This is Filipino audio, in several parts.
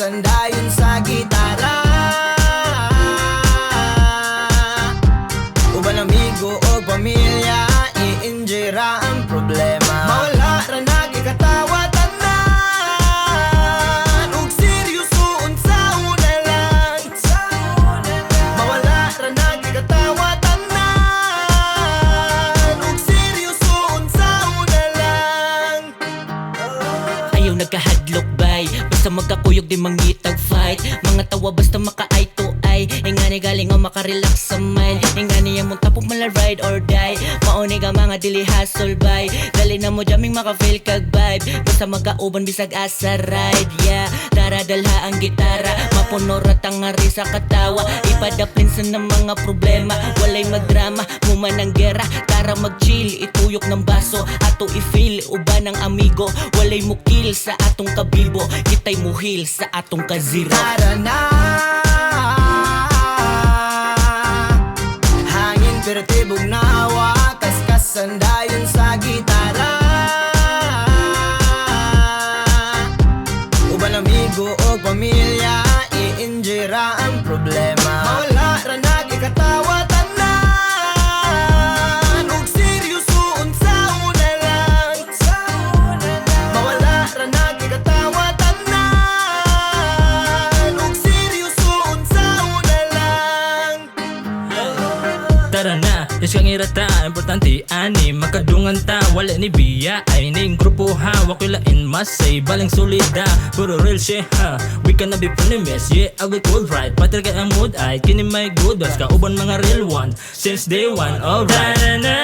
sandayon sa gitara. Uban amigo o pamilya, i-injira ang problema. Mawala ra nagikatawa tanan, ug seryoso unsaon na lang. Mawala ra nagikatawa tanan, ug seryoso unsaon na lang. Ayaw nagkahadlok bay, basta magkakuyog di mangitag fight. Mga tawa basta maka-eye to eye, ingani galing o makarelax sa mind. Ingani yung tapok mala ride or die, mauni ka mga dili hustle bay. Dali na mo jamming maka-feel kag vibe, basta magkauban bisag asa ride. Yeah, tara dalha ang gitara, mapuno ratang ngari sa katawa. Ipadaplin sa ng mga problema, walay magdrama, muman ang gera. Tara mag-chill, ituyok ng baso, ato i-feel uban ng amigo. Walay mukil sa atong kabibo, kitay muhil sa atong kazira. Tara na, hangin pero tibog na hawa, kaskas sandayon sa gitara. Uban amigo o pamilya, i-injira ang problema. Mawala ra nagikatawa tanan, ug seryoso unsaon na lang. Mawala ra nagikatawa tanan, ug seryoso unsaon na lang. Tara na, yes kang irata, importante ani makadungan ta, wala ni biya ay ning grupo ha, wakilain masay baling solida, puro real shit ha, we cannot be frenemies, yeah I will cool right, pater kay ang mood ay kini may good vibes, kauban mga real one since day one, alright. Tara na,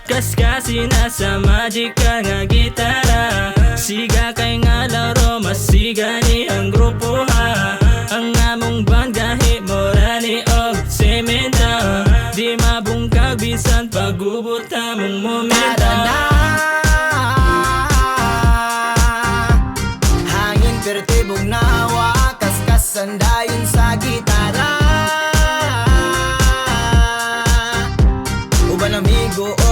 kaskasi na sa magic ka nga gitara, siga kay nga laro, masiga ni ang grupo ha, ang among band gahi morani og sementa, di mabungkag bisan pagubot among momenta. Tara na, hangin pero tibog na hawa, kaskas sandayon sa gitara. Uban amigo o